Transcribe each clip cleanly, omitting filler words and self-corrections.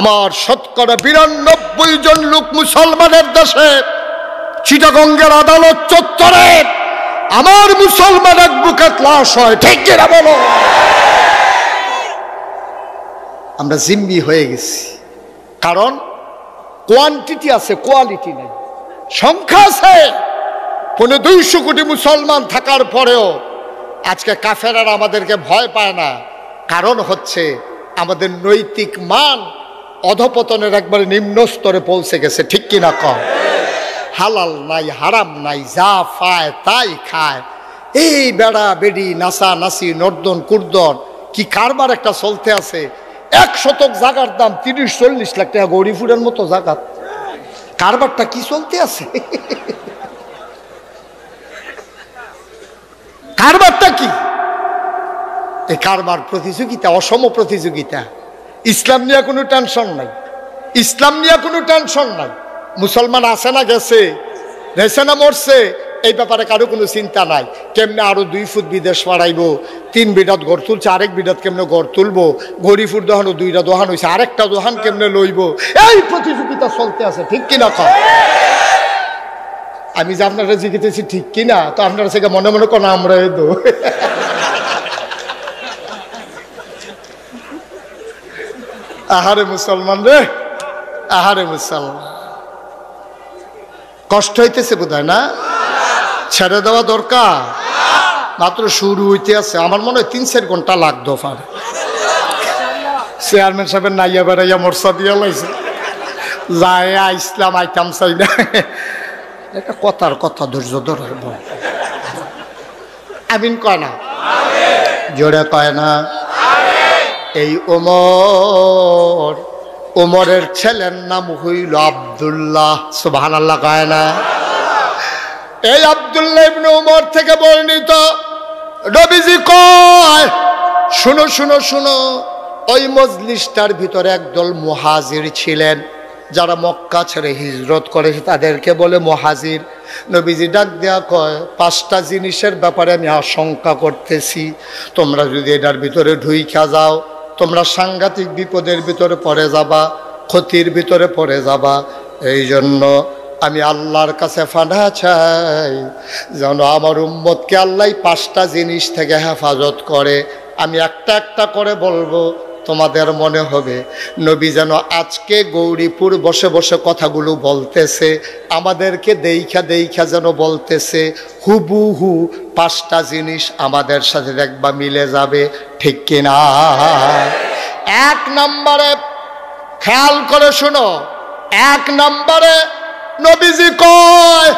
আমার শতকরা 92 জন লোক মুসলমানের দেশে চিটাগঙ্গের আদালত চত্বরে আমার মুসলমানের বুকে লাশ হয়, ঠিক কিনা বলো? আমরা জিম্মি হয়ে গেছি, কারণ কোয়ান্টিটি আছে, কোয়ালিটি নেই। সংখ্যা আছে 200 কোটি মুসলমান থাকার পরেও আজকে কাফেররা আমাদেরকে ভয় পায় না। কারণ হচ্ছে আমাদের নৈতিক মান অধপতনের একবারে নিম্ন স্তরে পৌঁছে গেছে, ঠিক কিনা কম? হালাল নাই, হারাম নাই, যা পায় তাই খায়। এই বেড়া বেড়ি, নাসা নাসি, নর্দন কুর্দন কি কারবার একটা চলতে আছে। 1 শতক জায়গার দাম 30-40 লাখ টাকা, গৌরীপুরের মতো জায়গা। কারবারটা কি চলতে আছে? কারবারটা কি? এই কারবার প্রতিযোগিতা, অসম প্রতিযোগিতা। ইসলাম নিয়ে কোনো টেনশন নাই, ইসলাম নিয়ে কোনো টেনশন নাই। মুসলমান আছে না গেছে, গেছে না মরছে, এই ব্যাপারে কারো কোনো চিন্তা নাই। কেমনে আরো 2 ফুট বিদেশ বাড়াইবো, 3 বিঘাত ঘর তুলছে, আরেক বিঘাত কেমনে ঘর তুলবো, গরিপুর দোহানো 2টা দোহান হয়েছে, আরেকটা দোহান কেমনে লইব, এই প্রতিযোগিতা চলতে আছে, ঠিক কিনা কম? আমি যে আপনারা জিজ্ঞেসেছি ঠিক কিনা, তো আপনারা সেটা মনে মনে কোনো আমরা দো। আহারে মুসলমান রে, আহারে মুসলমান, কষ্ট হইতেছে বোধহয় না? ছেড়ে দেওয়া দরকার, মাত্র শুরু হইতে আছে। আমার মনে হয় 3-4 ঘন্টা লাগতো পারে। চেয়ারম্যান সাহেবের নাইয়া বেড়াইয়া মোরসা দিয়া লাইছে, যায় ইসলাম আইতাম চাই না। এটা কথার কথা, ধৈর্য ধরার বল। আমিন কয় না? জোরে কয় না? এই ওমরের ছেলের নাম হইল আব্দুল্লাহ, সুবহানাল্লাহ কয় না? এই আব্দুল্লাহ ইবনে ওমর থেকে বর্ণিত, নবীজি কয়, শুনো শুনো শুনো, ওই মজলিসটার ভিতরে একদল মুহাজির ছিলেন, যারা মক্কা ছেড়ে হিজরত করেছে তাদেরকে বলে মুহাজির। নবীজি ডাক দেয়া কয়, 5টা জিনিসের ব্যাপারে আমি আশঙ্কা করতেছি, তোমরা যদি এটার ভিতরে ঢুইকা যাও তোমরা সাংঘাতিক বিপদের ভিতরে পড়ে যাবা, ক্ষতির ভিতরে পড়ে যাবা। এই জন্য আমি আল্লাহর কাছে ফানা চাই যেন আমার উম্মতকে আল্লাহ 5টা জিনিস থেকে হেফাজত করে। আমি একটা একটা করে বলবো, তোমাদের মনে হবে নবী যেন আজকে গৌরীপুর বসে বসে কথাগুলো বলতেছে, আমাদেরকে দেইখা দেইখা যেন বলতেছে, হুবহু 5টা জিনিস আমাদের সাথে দেখবা মিলে যাবে, ঠিক কিনা? 1 নম্বরে খেয়াল করে শোনো, 1 নম্বরে নবীজি কয়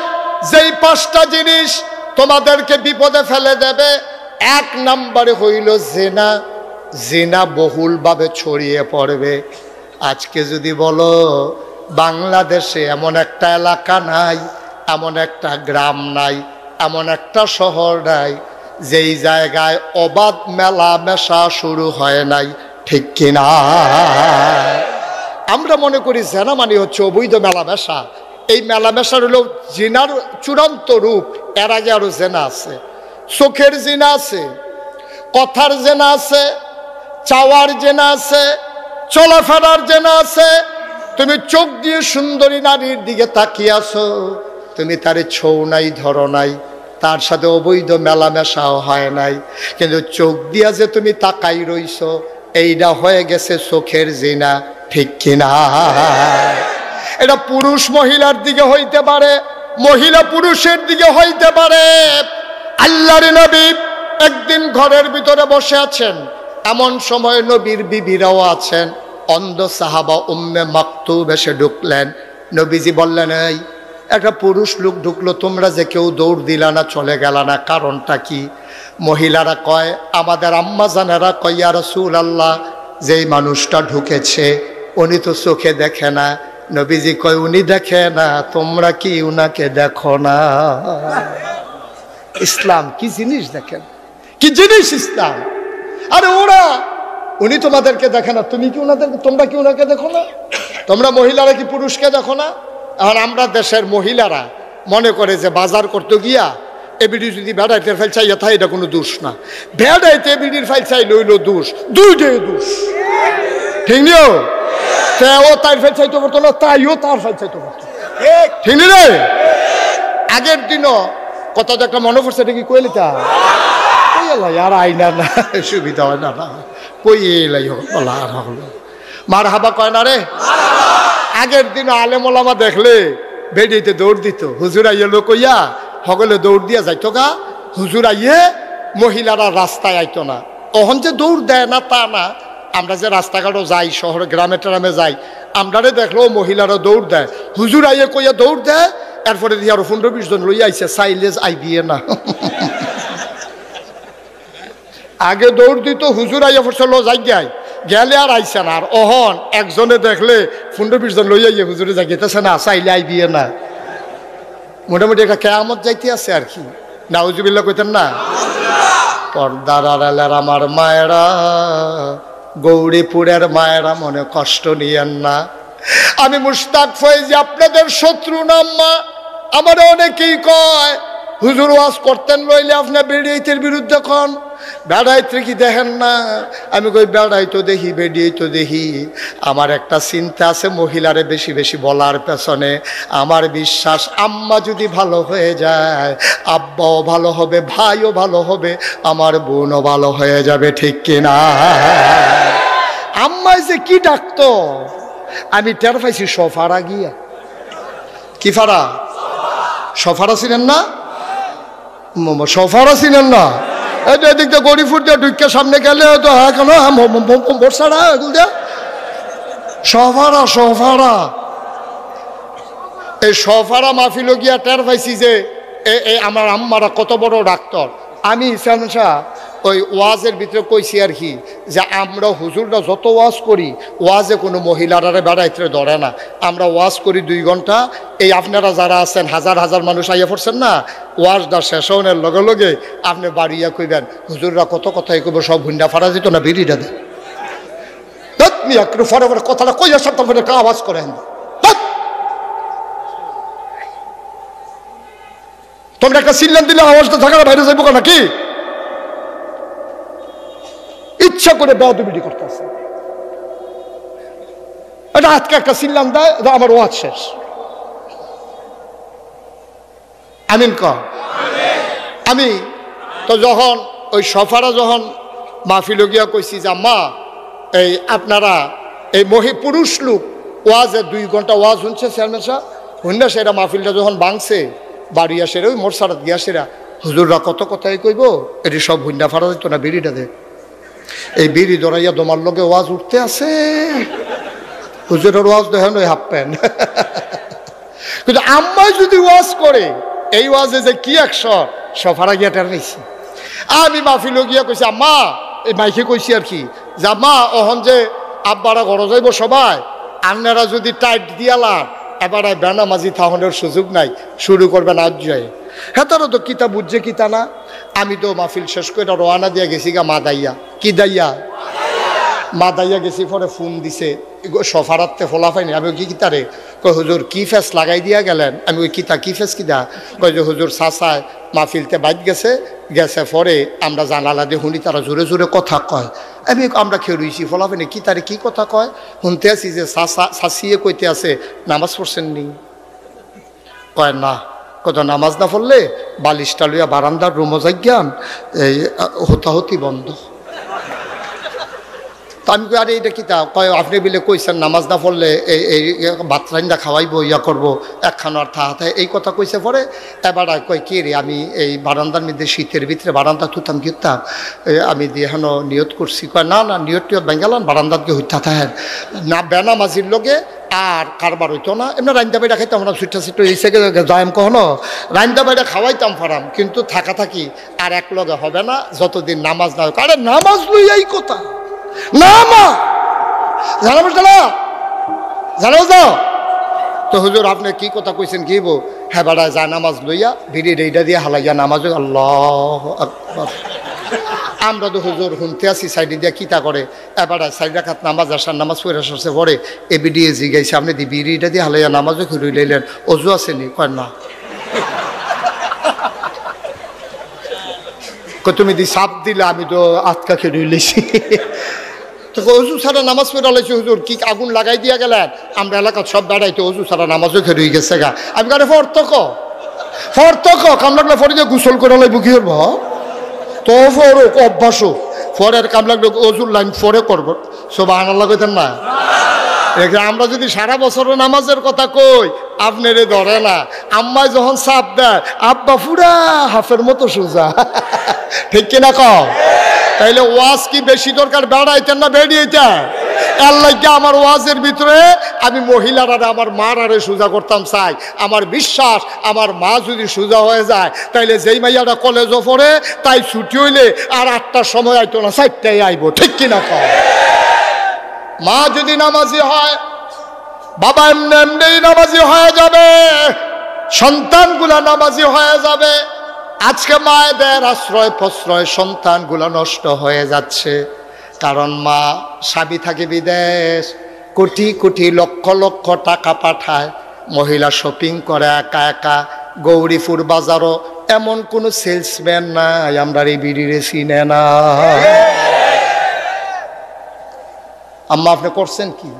যেই 5টা জিনিস তোমাদেরকে বিপদে ফেলে দেবে, 1 নম্বরে হইল জিনা। জিনা বহুলভাবে ছড়িয়ে পড়বে। আজকে যদি বলো বাংলাদেশে এমন একটা এলাকা নাই, এমন একটা গ্রাম নাই, এমন একটা শহর নাই যেই জায়গায় অবাধ মেলামেশা শুরু হয় নাই, ঠিক কিনা? আমরা মনে করি জেনা মানে হচ্ছে অবৈধ মেলামেশা। এই মেলামেশার হলো জিনার চূড়ান্ত রূপ। এর আগে আরো জেনা আছে, চোখের জিনা আছে, কথার জেনা আছে, চাওয়ার জেনা আছে, চলাফেরার জেনা আছে। তুমি চোখ দিয়ে সুন্দরী নারীর দিকে তাকিয়ে আছো, তুমি তারে ছৌ নাই, ধরো নাই, তার সাথে অবৈধ মেলামেশাও হয় নাই, কিন্তু চোখ দিয়া যে তুমি তাকাই রইছো, এইটা হয়ে গেছে চোখের জিনা, ঠিক কিনা? এটা পুরুষ মহিলার দিকে হইতে পারে, মহিলা পুরুষের দিকে হইতে পারে। আল্লাহর নবী একদিন ঘরের ভিতরে বসে আছেন, এমন সময় নবীর বিবিরাও আছেন। অন্ধ সাহাবা উম্মে মাকতুম এসে ঢুকলেন। নবীজি বললেন, এই একটা পুরুষ লোক ঢুকলো, তোমরা যে কেউ দৌড় দিলা না, চলে গেল না, কারণটা কি? মহিলারা কয়, আমাদের আম্মা জানেরা কয়, ইয়া রাসূলুল্লাহ, যেই মানুষটা ঢুকেছে উনি তো চোখে দেখে না। নবীজি কয়, উনি দেখে না, তোমরা কি উনাকে দেখো না? ইসলাম কি জিনিস দেখেন, কি জিনিস ইসলাম। আরে উনি তোমাদেরকে দেখে না, তোমরা কি উনাকে দেখো না? তোমরা মহিলারা কি পুরুষকে দেখো না? এখন আমরা দেশের মহিলারা মনে করে যে বাজার করতে গিয়া এবিডি যদি বেড়াইতে ফেল চাই, তাই এটা কোনো দোষ না। বেড়াইতে এবিডির ফাইল চাই লইল দোষ, দুইটাই দোষ, ঠিক নিও। তেও তার ফেল চাইতে পারতো না, তাইও তার ফেল চাইতে পারতো, ঠিক রে? আগের দিনও কথা তো একটা মনে পড়ছে, এটা কি কইলি তা আর আইনা না সুবিধা হয় না, কই এলাই হল আর হল মার হাবা কয় না রে। আগের দিন আলেম ওলামা দেখলে বেডিতে দৌড় দিত, হুজুর আইয়ে লোক কইয়া সকলে দৌড় দিয়া যাইতো গা, হুজুর আইয়ে মহিলারা রাস্তায় আইতো না। তখন যে দৌড় দেয় না তা না, আমরা যে রাস্তাঘাটও যাই, শহরে গ্রামে ট্রামে যাই, আমরারে দেখলো মহিলারা দৌড় দেয়, হুজুর আইয়ে কইয়া দৌড় দেয়, এরপরে দিয়ে আরো 15-20 জন লইয়া আইছে, সাইলেজ আইবিয়ে না। আগে দৌড় দিত, হুজুর আইয়া ফসল যাই গায় গেলে আর আইসে না, আর অহন একজনে দেখলে 15-20 জন লইয়া ইয়ে হুজুরে জাগিতেছে না, চাইলে আইবিয়ে না। মোটামুটি একটা কেয়ামত যাইতে আছে আর কি, নাউজুবিল্লাহ কইতেন না? পর্দার আড়ালের আমার মায়েরা, গৌরীপুরের মায়েরা, মনে কষ্ট নিয়েন না, আমি মুশতাক ফয়েজি আপনাদের শত্রু না আম্মা। আমার অনেকেই কয় হুজুর ওয়াজ করতেন লইলে আপনি বেড়াইতের বিরুদ্ধে কন, বেড়াইতে কি দেখেন না? আমি কই বেড়াই তো দেখি, বেড়িয়ে তো দেখি। আমার একটা চিন্তা আছে মহিলারে বেশি বেশি বলার পেছনে। আমার বিশ্বাস আম্মা যদি ভালো হয়ে যায়, আব্বাও ভালো হবে, ভাইও ভালো হবে, আমার বোনও ভালো হয়ে যাবে, ঠিক কিনা? আম্মাই যে কি ডাকতো আমি টের পাইছি সফারা গিয়া। কি ফারা? সফারা ছিলেন না? সফারা ছিলেন না? এদিক দিয়ে গরিফুর দিয়ে ঢুকে সামনে গেলে হয়তো হ্যাঁ কেন বর্ষারা এগুলো দিয়ে সফারা সফারা। এই সফারা মাহফিল গিয়া টের পাইছি যে আমার আম্মারা কত বড় ডাক্তার। আমি ইসান শাহ ওই ওয়াজের ভিতরে কইছি আর কি, যে আমরা হুজুররা যত ওয়াজ করি, ওয়াজে কোনো মহিলারা বেড়াইতে ধরে না। আমরা ওয়াজ করি 2 ঘন্টা, এই আপনারা যারা আছেন হাজার হাজার মানুষ আইয়া পড়ছেন না, ওয়াজটা শেষ হওয়ার লগে লগে আপনি বাড়িয়া কইবেন হুজুররা কত কথাই কইব, সব হুন্ডা ফাড়া যেত না, বিড়িটা দেন একটু ফরে ফরে কথাটা কইয়া সব ফোনে আওয়াজ করেন। তোমরা একটা সিল্লান দিলে আওয়াজটা থাকার বাইরে যাইব নাকি? ইচ্ছা করে বেয়াদবি করতেছে। এটা আজকে একটা সিল্লাম দেয়, আমার ওয়াজ শেষ। আমিন ক। আমি তো যখন ওই সফারা যখন মাহফিল গিয়া কইছি যে আম্মা এই আপনারা এই পুরুষ লোক ওয়াজে 2 ঘন্টা ওয়াজ শুনছে চেয়ারম্যান সাহেব, হুন্ডা সেরা মাহফিলটা যখন ভাঙছে বাড়ি আসে ওই মোরসারাত গিয়া সেরা হুজুররা কত কথাই কইব, এটি সব হুন্ডা ফাড়া দিত না, বিড়িটা দে। এই বিড়ি ধরাইয়া তোমার লগে ওয়াজ উঠতে আছে, হুজুরের ওয়াজ দেখেন ওই হাফ প্যান্ট। কিন্তু আম্মাই যদি ওয়াজ করে, এই ওয়াজে যে কি 100 সফারা গিয়া টের পাইছি। আমি মাহফিল গিয়া কইছি আম্মা, এই মাইকে কইছি আর কি, যে আম্মা অহন যে আব্বারা ঘর যাইব সবাই, আপনারা যদি টাইট দিয়ালাম এবার বেনামাজি থাহনের সুযোগ নাই, শুরু করবেন আজ যায়। হ্যাঁ তারা তো কিতা বুঝছে কিতা না। আমি তো মাহফিল শেষ করে রওনা দিয়া গেছি গা মাদাইয়া। কি দাইয়া? মাদাইয়া গেছি, পরে ফোন দিছে সফারাতে ফোলা পাইনি। আমি কি কিতারে কই হুজুর কি ফেস লাগাই দিয়া গেলেন? আমি ওই কিতা কি ফেস কিতা কই যে হুজুর চাচায় মাহফিলতে বাইক গেছে পরে আমরা জানালা দিয়ে শুনি তারা জোরে জোরে কথা কয়। আমরা খেয়ে রইছি ফোলা পাইনি, কি তারে কি কথা কয় শুনতে আছি যে শাসিয়ে কইতে আছে নামাজ পড়ছেন নি? কয় না। কত নামাজ না পড়লে বালিশটা লইয়া বারান্দার রুমো যাইয়ান, এই হতাহতি বন্ধ। তো আমি আরে এটা কি তা কয় আপনি বিলে কইছেন নামাজ না পড়লে এই বাতরাইন্দা খাওয়াইবো, ইয়া করবো, একখানো আর থা এই কথা কইছে। পরে এবার কয় কে রে, আমি এই বারান্দার মধ্যে শীতের ভিতরে বারান্দা থুতাম গিতাম, আমি দিয়ে হেন নিয়ত করছি। কয় না না নিয়ত টিয়ত বেঙ্গালান বারান্দাত গিয়ে হইতা থাকেন না, বেনামাজির লোকে আর কারবার হইতো না। এমনি রান্দা বাইটা খাইতাম না, ছুটা ছিটো এই সেকে যাইম কখনো রান্দা বাইটা খাওয়াইতাম ফারাম, কিন্তু থাকা থাকি আর এক লগে হবে না যতদিন নামাজ না হোক। আরে নামাজ লইয়াই কথা না মা জানাবো জানাবো যাও তো হুজুর আপনি কি কথা কইছেন কি বো? হ্যাঁ বেড়ায় যা নামাজ লইয়া ভিড়ি রেইডা দিয়ে হালাইয়া নামাজ। আল্লাহ আকবার। আমরা তো হুজুর শুনতে আসি সাইডে দিয়া কিতা করে, এবার 4 রাকাত নামাজ আসার নামাজ পড়ে আসছে পরে এ বিডিএ জিগাইছে আপনি দি বিড়িটা দিয়ে হালাইয়া নামাজও খুঁড়ি লইলেন, অজু আসেনি? কয় না। তুমি দি সাপ দিলে আমি তো আটকা খেয়ে লইছি। তো অজু ছাড়া নামাজ পড়ে লাইছে হুজুর, কি আগুন লাগাই দিয়া গেলেন? আমরা এলাকার সব বেড়াইতে অজু ছাড়া নামাজও খেয়ে হয়ে গেছে গা। আমি কারে ফর্তক কামলাগলে ফরে দিয়ে গোসল করে লাইব কি করব? তো ফরক অভ্যাসও ফরের কামলাগলে অজুর লাইন ফরে করবো। সুবহানাল্লাহ কইতেন না? আমরা যদি সারা বছরের নামাজের কথা কই আপনারে ধরে না। আম্মায় যখন চাপ দেয় আব্বা পুরা হাফের মতো সোজা, ঠিক কিনা কও? তাইলে ওয়াজ কি বেশি দরকার বেড়াইতেন না বেরিয়েছেন? আল্লাহ আমার ওয়াজের ভিতরে আমি মহিলারা আমার মার আরে সোজা করতাম চাই। আমার বিশ্বাস আমার মা যদি সোজা হয়ে যায় তাইলে যেই মাইয়াটা কলেজও পড়ে তাই ছুটি হইলে আর 8টার সময় আইতো না, 4টায় আইব, ঠিক কিনা কও? মা যদি নামাজি হয় বাবা এমনি এমনি নামাজি হয়ে যাবে, সন্তানগুলা নামাজি হয়ে যাবে। আজকে মায়েদের আশ্রয় প্রশ্রয় সন্তানগুলা নষ্ট হয়ে যাচ্ছে, কারণ মা স্বামী থাকে বিদেশ, কোটি কোটি লক্ষ লক্ষ টাকা পাঠায়, মহিলা শপিং করে একা একা। গৌরীপুর বাজারও এমন কোনো সেলসম্যান নাই আমরা এই বিড়িরে চিনে না। আম্মা আপনি করছেন কি?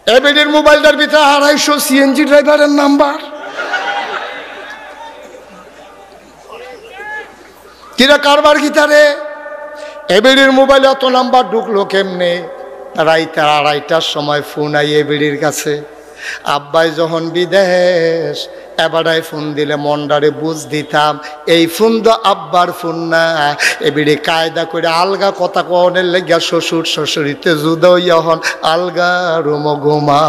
এবিডির মোবাইলটার ভিতরে 250 সিএনজি ড্রাইভারের নাম্বার। কিরা কারবার গিতারে এবিডির মোবাইলে এত নাম্বার ঢুকলো কেমনে? রাইতে 2:30টার সময় ফোন আই এবিডির কাছে। আব্বাই যখন বিদেশ এবারে ফোন দিলে মন্ডারে বুঝ দিতাম এই ফোন তো আব্বার ফোন না। এবিডি কায়দা করে আলগা কথা কনের লেগা শ্বশুর শ্বশুরিতে জুদা হইয়া হন আলগা রুম ঘুমা।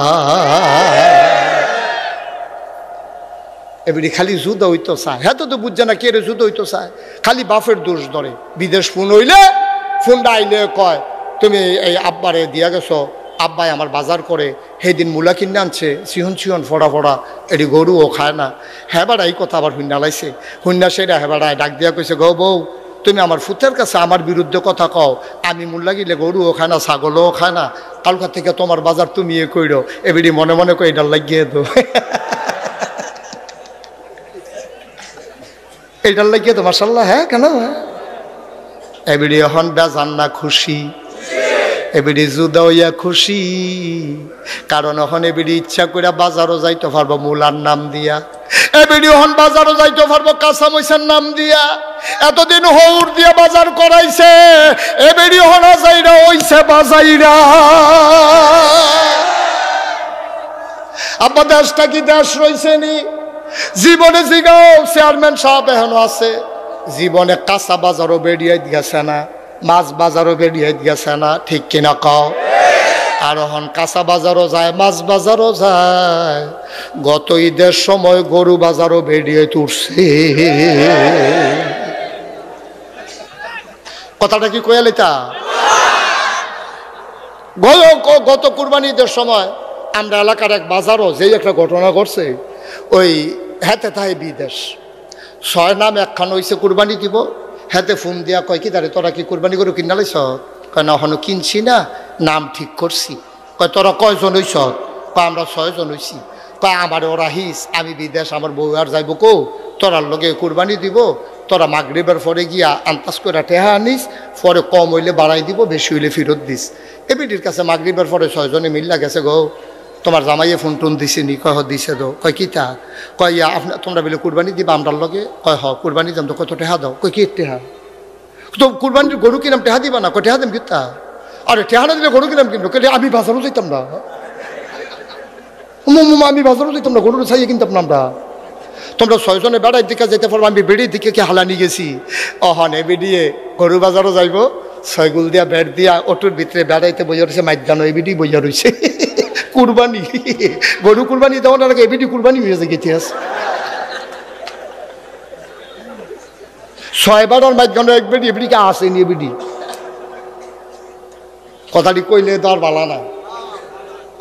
এবিডি খালি জুদা হইতো চায়, হ্যাঁ তো বুঝছে না কে রে জুদা হইতো চায়, খালি বাপের দোষ ধরে। বিদেশ ফোন হইলে ফোনটা আইলে কয় তুমি এই আব্বারে দিয়া গেছো, আব্বাই আমার বাজার করে সেদিন মূলা কিনে আনছে, চিহন ফোড়া ফোড়া, এটি গরুও খায় না। হেবাড়া এই কথা আবার হুন্না লাইছে, হুন্না সেটা হেবাড়ায় ডাক দিয়া কইছে গো বউ তুমি আমার ফুতের কাছে আমার বিরুদ্ধে কথা কও, আমি মূল্যা গিলে গরুও খায় না ছাগলও খায় না, কালকা থেকে তোমার বাজার তুমি এ কইরো। এবিডি মনে মনে কই এটা লাগিয়ে দো, এইটার লাগিয়ে তো মাশাআল্লাহ। হ্যাঁ কেন? এবিডি এখন বেজান না খুশি, এবিডি জুদা হইয়া খুশি, কারণ এখন এবিডি ইচ্ছা করে বাজারও যাইতে পারবো মূলার নাম দিয়া, এবিডি এখন বাজারও যাইতে পারবো কাঁচা মরিচের নাম দিয়া। এতদিন হৌর দিয়া বাজার করাইছে, এবিডি হনা যাইরা হইছে বাজাইরা। আব্বা দেশটা কি দেশ রইছে নি? জীবনে জিগাও চেয়ারম্যান সাহেব এখনো আছে, জীবনে কাঁচা বাজারও বেরিয়ে গেছে না, মাছ বাজারও বেরিয়ে গেছে না, ঠিক কিনা কও? আর এখন কাঁচা বাজারও যায় মাছ বাজারও যায়, গত ঈদের সময় গরু বাজারও বেরিয়ে তুলছে। কথাটা কি কয়ে লেতা? গত কুরবানি ঈদের সময় আমরা এলাকার এক বাজারও যেই একটা ঘটনা ঘটছে, ওই হাতে তাই বিদেশ 6 নাম একখান হয়েছে কুরবানি দিব, হাতে ফোন দিয়া কয় কি তারে তোরা কি কুরবানি গরু কিনা লাইছ? কয় না এখনো কিনছি না, নাম ঠিক করছি। কয় তোরা কয়জন হইছ? কয় আমরা 6 জন হইছি। কয় আমার ওরা হিস, আমি বিদেশ, আমার বউ আর যাইব কো, তোরার লগে কুরবানি দিব, তোরা মাগরিবের পরে গিয়া আন্তাজ করে টেহা আনিস, পরে কম হইলে বাড়াই দিব, বেশি হইলে ফেরত দিস। এবিটির কাছে মাগরিবের পরে 6 জনে মিল্লা গেছে গো, তোমার জামাইয়ে ফোন টোন দিছে নি? কয় হ দিছে দো। কয় কিতা? কয় ইয়া আপনার তোমরা বলে কুরবানি দিবা আমরার লগে? কয় হ কুরবানি দাম তো, কত টেহা দাও? কয় কি টেহা? তো কুরবানির গরু কিনাম টেহা দিবা না? কয় টেহা দেম কিতা? আরে টেহা না দিলে গরু কিনাম কিনবো? আমি বাজারও যাইতাম না, আমি বাজারও যাইতাম না, গরুর চাইয়ে কিনতাম না আমরা। তোমরা 6 জনে বেড়ার দিকে যেতে পারবো, আমি বেড়ির দিকে কি হালানি গেছি। অহনে বেরিয়ে গরু বাজারও যাইব, 6 গুল দিয়া বেড় দিয়া অটোর ভিতরে বেড়াইতে বইয়া রয়েছে, মাইদানো এবিডি বইয়া রয়েছে। কুরবানি গরু কুরবানি দেওয়ার আগে এবিডি কুরবানি হয়ে যায় ইতিহাস। 6 বারের মাইদানো এক বেডি এবিডিকে আসেনি এবিডি। কথাটি কইলে দর বালা না,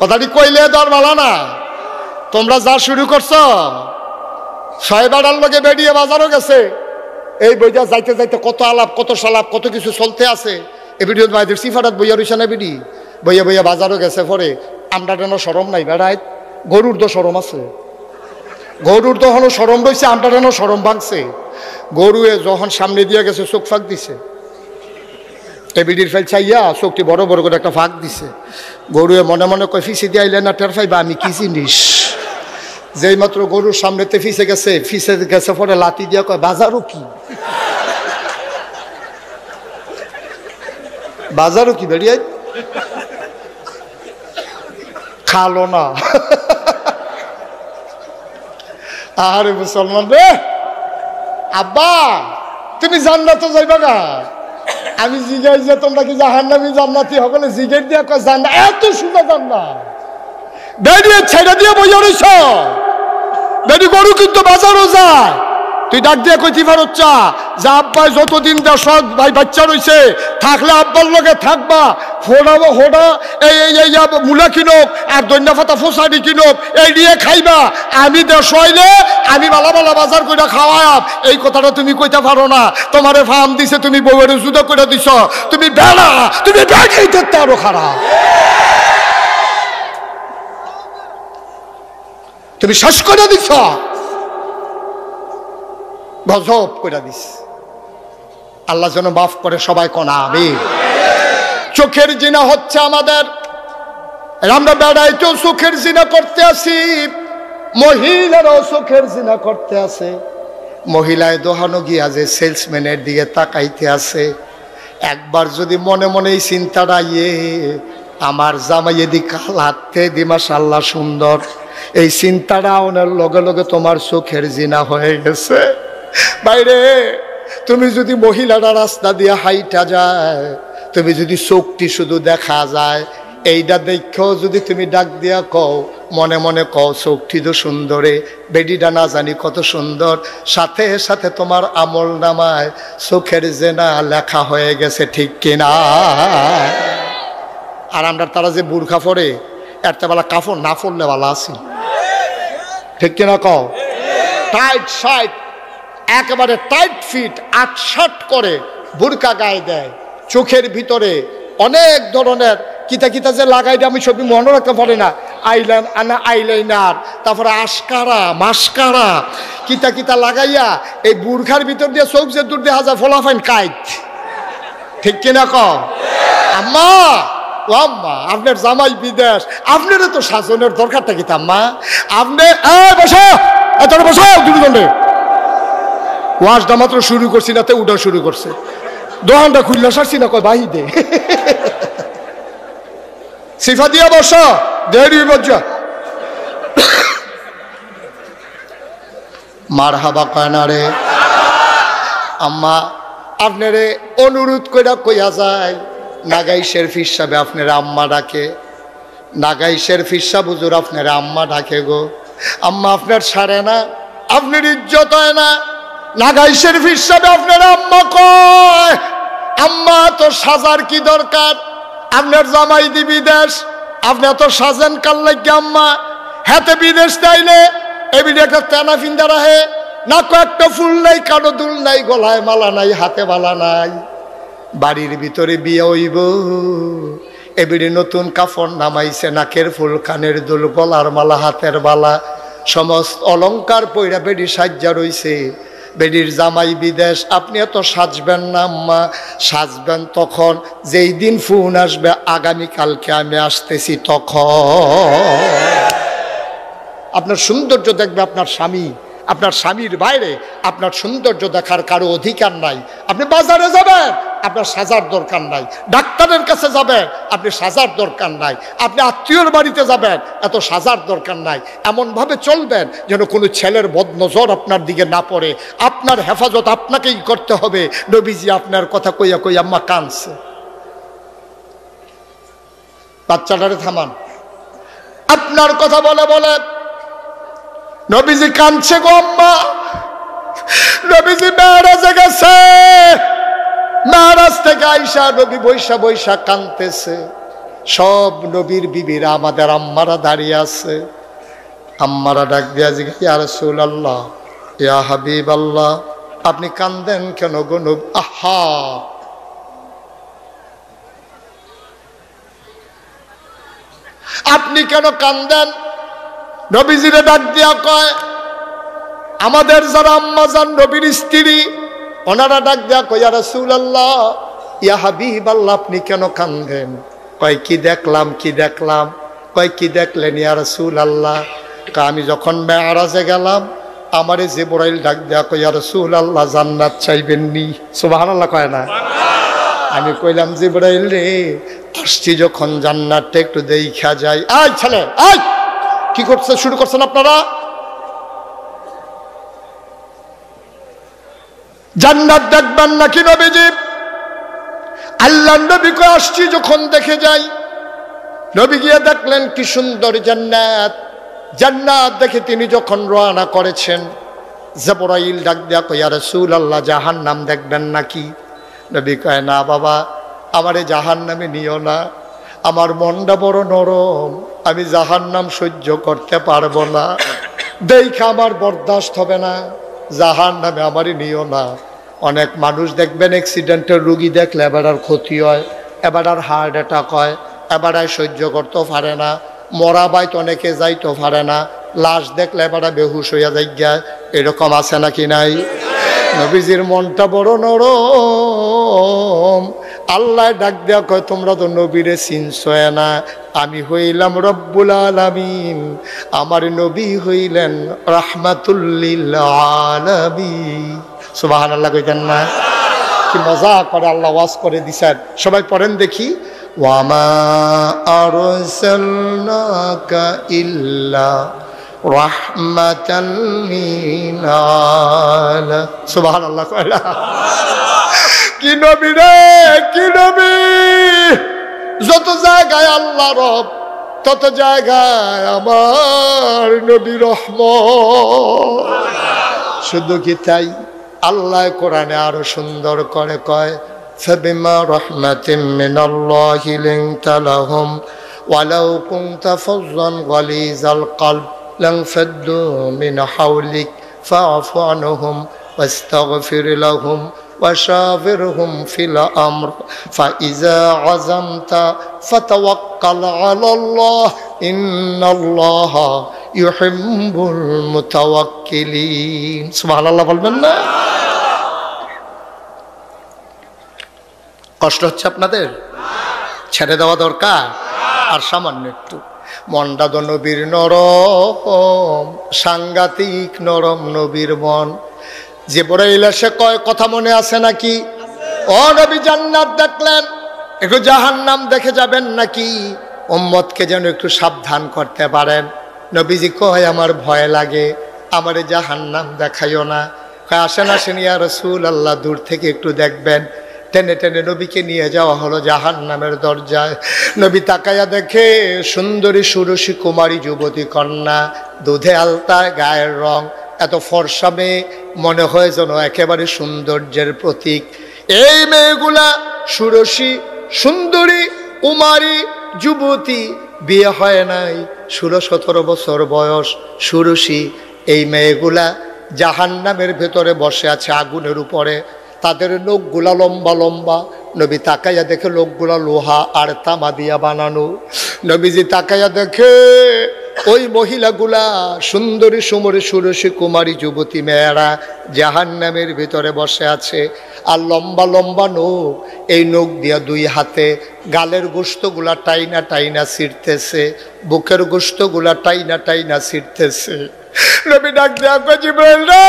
কথাটি কইলে দর বালা না। তোমরা যা শুরু করছো 6 বারের লগে বেরিয়ে বাজারও গেছে, এই বইটা যাইতে যাইতে কত আলাপ কত সালাপ কত কিছু চলতে আছে। এবিডি মাইদের সিফারাত বইয়া রয়েছে না, এবিডি বইয়া বইয়া বাজারও গেছে। পরে আমরা যেন সরম নাই বেড়ায়, গরুর তো সরম আছে, গরুর তো এখনো সরম রয়েছে, আমরা যেন সরম ভাঙছে। গরুয়ে যখন সামনে দিয়ে গেছে চোখ ফাঁক দিছে, টেবিলির ফেল চাইয়া চোখটি বড় বড় করে একটা ফাঁক দিছে। গরুয়ে মনে মনে কয় ফিসে দিয়ে আইলে না টের পাইবা আমি কি জিনিস। যেই মাত্র গরুর সামনেতে ফিসে গেছে পরে লাতি দিয়া কয় বাজারও কি, বাজারও কি বেরিয়ে খালো না। আরে মুসলমান রে, আব্বা তুমি জান্নাতে যাইবা না? আমি জিগাই যে তোমরা কি জাহান্নামী জান্নাতি সকলে জিগের দিয়া কয় জান্নাত, এত সুন্দর জান্নাত বেরিয়ে ছেড়ে দিয়ে বইয়া রইছ। বেরি গরু কিন্তু বাজারও যায়, তুই ডাক দিয়ে কইতে পারছ যে আব্বাই যতদিন দেশ ভাই বাচ্চা রয়েছে থাকলে আব্বার লগে থাকবা, হোড়াবো হোড়া এই মূলা কিনোক আর দৈন্য ফাতা ফোসানি কিনোক এই দিয়ে খাইবা, আমি দেশ হইলে আমি বালা বালা বাজার করে খাওয়াব। এই কথাটা তুমি কইতে পারো না। তোমারে ফার্ম দিছে, তুমি বউয়ের জুদা করে দিছ, তুমি বেড়া, তুমি ব্যাগেই দেখতে আরো খারাপ, তুমি শেষ করে দিছ, গজব করে দিস। আল্লাহ যেন মাফ করে সবাই কোনা আমিন। চোখের জিনা হচ্ছে আমাদের, আমরা বেড়াইতেও চোখের জিনা করতে আসি, মহিলারাও চোখের জিনা করতে আছে। মহিলায় দোহানো গিয়া যে সেলসম্যানের দিকে তাকাইতে আছে, একবার যদি মনে মনে এই চিন্তাটা আমার জামাই এদিক হাতে দি মাশাআল্লাহ সুন্দর, এই চিন্তাটা ওনার লগে লগে তোমার চোখের জিনা হয়ে গেছে। বাইরে তুমি যদি মহিলারা রাস্তা দিয়ে হাইটা যায়, তুমি যদি চোখটি শুধু দেখা যায়, এইটা দেখেও যদি তুমি ডাক দিয়া কও, মনে মনে কও চোখটি তো সুন্দরে, বেডিটা না জানি কত সুন্দর, সাথে সাথে তোমার আমল নামায় চোখের জেনা লেখা হয়ে গেছে, ঠিক কিনা? আর আমরা তারা যে বুরখা পরে একটা বেলা কাপড় না পরলে ভালো আছি, ঠিক কিনা কও? টাইট শার্ট একেবারে টাইট ফিট ৮-৬ করে বুরকা গায়ে দেয়, চোখের ভিতরে অনেক ধরনের কিতা কিতা যে লাগাই দেয়, আমি সবই মনে রাখতে পারি না, আইলাইনার, তারপরে আশকারা মাস্কারা কিতা কিতা লাগাইয়া এই বুরখার ভিতর দিয়ে চোখ যে দূর দিয়ে হাজার ফলাফাইন কাইট, ঠিক কিনা কও? আম্মা ও আম্মা, আপনার জামাই বিদেশ, আপনারও তো শাসনের দরকারটা কি আম্মা? আপনি বসো, তোরা বসো দুজনে। ওয়াজটা মাত্র শুরু করছি না, তো উঠা শুরু করছে, দোকানটা খুললে সারছি না, কয় বাহি দে সিফা দিয়া বসো, দেরি বজ্জা মারহাবা কয় না রে। আম্মা আপনারে অনুরোধ কইরা কইয়া যায়, নাগাই শেরফির সাহেব আপনারা আম্মা ডাকে, নাগাই শেরফির সাহেব হুজুর আপনারা আম্মা ডাকে গো। আম্মা আপনার সারে না, আপনার ইজ্জত হয় না, নাগাই শেরফির সাহেব আপনারা আম্মা কয়। আম্মা তো সাজার কি দরকার, আপনার জামাই দি বিদেশ, আপনি এত সাজেন কাল লাগে আম্মা, হাতে বিদেশ তাইলে এবিডে একটা তেনা ফিন্দা রাহে না, কয়েকটা ফুল নাই, কারো দুল নাই, গলায় মালা নাই, হাতে মালা নাই, বাড়ির ভিতরে বিয়ে হইব, এবিডে নতুন কাফন নামাইছে, নাকের ফুল, কানের দুল, গলার মালা, হাতের বালা, সমস্ত অলংকার পইরা বেডি সাজ্জা রইছে, বেডির জামাই বিদেশ, আপনি এত সাজবেন না আম্মা, সাজবেন তখন যেই দিন ফোন আসবে আগামীকালকে আমি আসতেছি, তখন আপনার সৌন্দর্য দেখবে আপনার স্বামী, আপনার স্বামীর বাইরে আপনার সৌন্দর্য দেখার কারো অধিকার নাই। আপনি বাজারে যাবেন, আপনার সাজার দরকার নাই, ডাক্তারের কাছে যাবেন, আপনি সাজার দরকার নাই, আপনি আত্মীয়র বাড়িতে যাবেন, এত সাজার দরকার নাই। এমনভাবে চলবেন যেন কোনো ছেলের বদনজর আপনার দিকে না পড়ে, আপনার হেফাজত আপনাকেই করতে হবে। নবীজি আপনার কথা কইয়া কইয়া আম্মা কাঁদছে, বাচ্চাটারে থামান, আপনার কথা বলে বলে নবীজি কাঁদছে গো আম্মা। নবীজি মেরাজে গেছে, মেরাজ থেকে আইসা নবী বৈশা বৈশা কাঁদতেছে, সব নবীর বিবিরা আমাদের আম্মারা দাঁড়িয়ে আছে। আম্মারা ডাক দিয়া জিজ্ঞাসা, ইয়া রাসূলুল্লাহ, ইয়া হাবিবাল্লাহ, আপনি কাঁদেন কেন গো নবী? আহা, আপনি কেন কাঁদেন? নবীজিরে ডাক দিয়া কয়, আমাদের যারা আম্মা যান নবীর স্ত্রী, ওনারা ডাক দিয়া কয়, ইয়া রাসূলুল্লাহ, ইয়া হাবিবাল্লাহ আপনি কেন কাঁদেন? কয় কি দেখলাম, কি দেখলাম? কয় কি দেখলেন ইয়া রাসূলুল্লাহ? আমি যখন মেরাজে গেলাম আমারে জিবরাইল ডাক দেয়া কয় ইয়া রাসূলুল্লাহ জান্নাত চাইবেন নি? সুবহানাল্লাহ কয় না? আমি কইলাম জিবরাইল রে আসছি যখন জান্নাতটা একটু দেখা যায়। আয় ছেলে আয়, কি করছে শুরু করছেন আপনারা? জান্নাত দেখবেন নাকি নবীজি? আল্লাহ নবী কয় আসছি যখন দেখে যাই। নবী গিয়ে দেখলেন কি সুন্দর জান্নাত। জান্নাত দেখে তিনি যখন রওনা করেছেন, জিবরাইল ডাক দেয়া কয় ইয়া রাসূলুল্লাহ জাহান্নাম দেখবেন নাকি? নবী কয় না বাবা, আমারে জাহান্নামে নিও না, আমার মনটা বড় নরম, আমি জাহান্নাম সহ্য করতে পারবো না, দেখে আমার বরদাস্ত হবে না, জাহান্নামে আমারে নিও না। অনেক মানুষ দেখবেন অ্যাক্সিডেন্টের রুগী দেখলে এবার আর ক্ষতি হয়, এবার আর হার্ট অ্যাটাক হয়, এবার আর সহ্য করতে পারে না, মরা বাইত অনেকে যাইতে পারে না, লাশ দেখলে এবার বেহুশ হইয়া যাই। এরকম আছে নাকি নাই? নবীজির মনটা বড় নরম। আল্লাহ ডাক দেয়া কয় তোমরা তো নবীরে চিনছয় না, আমি হইলাম রব্বুল আলামিন, আমার নবী হইলেন রাহমাতুল লিল আলামিন। সুবহানাল্লাহ কইতেন না? কি মজা করে আল্লাহ ওয়াজ করে দিছেন। সবাই পড়েন দেখি, ওয়ামা আরসালনাকা ইল্লা রাহমাতাল লিল আলামিন। সুবহানাল্লাহ কইলা কি নবী রে, কি নবী! যত জায়গায় আল্লাহ রব, তত জায়গায় আমার নবী রহমত। শুধু কি তাই, আল্লাহ কোরআনে আরো সুন্দর করে কয়, ফাবিমা রাহমাতিম মিনাল্লাহি লিনতা লাহুম ওয়ালাউ কুনতা ফাযযান গালিযাল কলব লানফাদ্দু মিন হাওলিক ফাআফু আনহুম ওয়াস্তাগফির লাহুম وشاورهم في الأمر فإذا عزمت فتوكل على الله إن الله يحب المتوكلين سبحان الله বলবেন না? কষ্ট হচ্ছে আপনাদের? ছেড়ে দেওয়া দরকার আর সামান্য একটু। মনটা তো নবীর নরম, সাংঘাতিক নরম নবীর মন। জিবরাইল এসে কয় কথা মনে আছে নাকি? ও নবী জান্নাত দেখলেন, একটু জাহান্নাম দেখে যাবেন নাকি? উম্মতকে যেন একটু সাবধান করতে পারেন। নবীজি কয় আমার ভয় লাগে, আমারে জাহান্নাম দেখাইও না। কয় আসেন আসেন ইয়া রাসূলুল্লাহ, দূর থেকে একটু দেখবেন। টেনে টেনে নবীকে নিয়ে যাওয়া হলো জাহান্নামের দরজায়। নবী তাকায়া দেখে সুন্দরী ষোড়শী কুমারী যুবতী কন্যা, দুধে আলতা গায়ের রং, এত ফর্সা মেয়ে, মনে হয় যেন একেবারে সৌন্দর্যের প্রতীক। এই মেয়েগুলা ষোড়শী সুন্দরী কুমারী যুবতী, বিয়ে হয় নাই, 16-17 বছর বয়স, ষোড়শী। এই মেয়েগুলা জাহান্নামের ভেতরে বসে আছে আগুনের উপরে, তাদের লোকগুলা লম্বা লম্বা। নবী তাকাইয়া দেখে লোকগুলা লোহা আর তামা দিয়া বানানো। নবীজি তাকাইয়া দেখে ওই মহিলাগুলা সুন্দরী সুমরি ষোড়শী কুমারী যুবতী মেয়েরা জাহান্নামের ভিতরে বসে আছে। আর লম্বা লম্বা নখ, এই নখ দিয়া দুই হাতে গালের গোশতগুলা টাইনা টাইনা ছিঁড়তেছে, বুকের গোশতগুলা টাইনা টাইনা ছিঁড়তেছে। নবী ডাক দেয়া কয় জিবরাইল রে,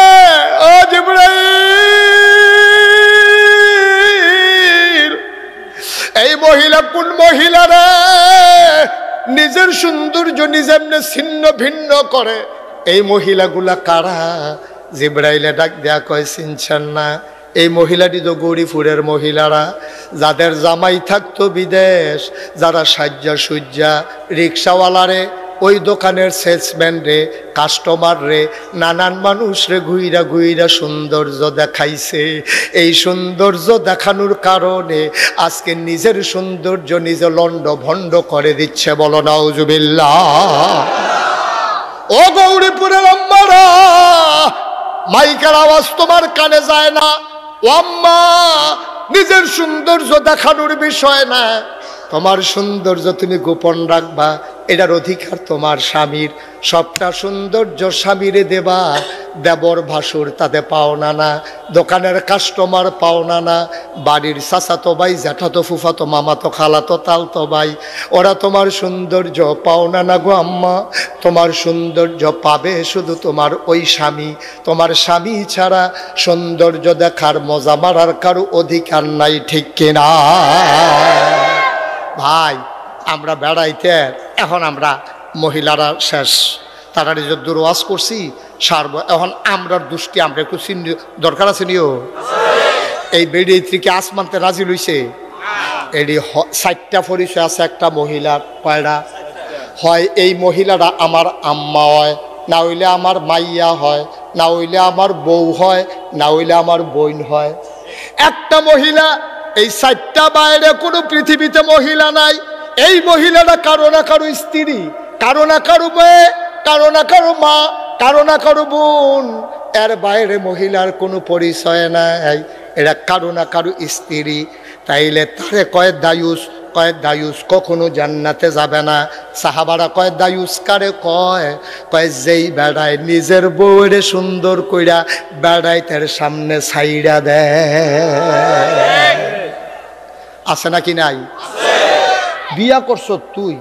ও জিবরাইল, এই মহিলা কোন মহিলা রে? নিজের সৌন্দর্য নিজে এমনি ছিন্ন ভিন্ন করে, এই মহিলাগুলা কারা? জিবরাইলে ডাক দেয়া কয় চিনছেন না? এই মহিলাটি তো গৌরীপুরের মহিলারা, যাদের জামাই থাকতো বিদেশ, যারা সাজ্জা সুজ্জা রিক্সাওয়ালারে, ওই দোকানের সেলসম্যান রে, কাস্টমার রে, নানান মানুষ রে ঘুইরা ঘুইরা সৌন্দর্য দেখাইছে। এই সৌন্দর্য দেখানোর কারণে আজকে নিজের সৌন্দর্য নিজে লন্ড ভন্ড করে দিচ্ছে। বলো নাউজুবিল্লাহ। ও গৌরীপুরের আম্মারা, মাইকের আওয়াজ তোমার কানে যায় না। ও আম্মা, নিজের সৌন্দর্য দেখানোর বিষয় না, তোমার সৌন্দর্য তুমি গোপন রাখবা। এটার অধিকার তোমার স্বামীর। সবটা সৌন্দর্য স্বামীরে দেবা, দেবর ভাসুর তাতে পাওনা না, দোকানের কাস্টমার পাওনা না, বাড়ির চাচাতো ভাই, জ্যাঠাতো ফুফাতো মামাতো খালাতো তালতো ভাই, ওরা তোমার সৌন্দর্য পাওনা না গো আম্মা। তোমার সৌন্দর্য পাবে শুধু তোমার ওই স্বামী। তোমার স্বামী ছাড়া সৌন্দর্য দেখার, মজা মারার কারো অধিকার নাই, ঠিক কিনা ভাই? আমরা বেড়াইতে এখন আমরা মহিলারা শেষ, তারা নিজের দূর ওয়াজ করছি সারব। এখন আমরার দুষ্টি আমরা একটু দরকার আছে নিও। এই বেড়ে থেকে আসমানতে রাজি লইছে, এটি 60টা পরিচয় আছে একটা মহিলার। কয়টা হয়? এই মহিলারা আমার আম্মা হয়, না হইলে আমার মাইয়া হয়, না হইলে আমার বউ হয়, না হইলে আমার বোন হয়। একটা মহিলা, এই 60টা বাইরে কোনো পৃথিবীতে মহিলা নাই। এই মহিলাটা কারো না কারো স্ত্রী, কারো না কারো মেয়ে, কারো না কারো মা, কারো না কারো বোন। এর বাইরে মহিলার কোনো পরিচয় নাই, এরা কারো না কারো স্ত্রী। তাইলে তারে কয় দায়ুস, কয় দায়ুস কখনো জান্নাতে যাবে না। সাহাবারা কয় দায়ুস কারে কয়? কয় যেই বেড়ায় নিজের বউরে সুন্দর কইরা বেড়ায় তার সামনে ছাইড়া দেয়। আছে নাকি নাই? বিয়া করছ তুই,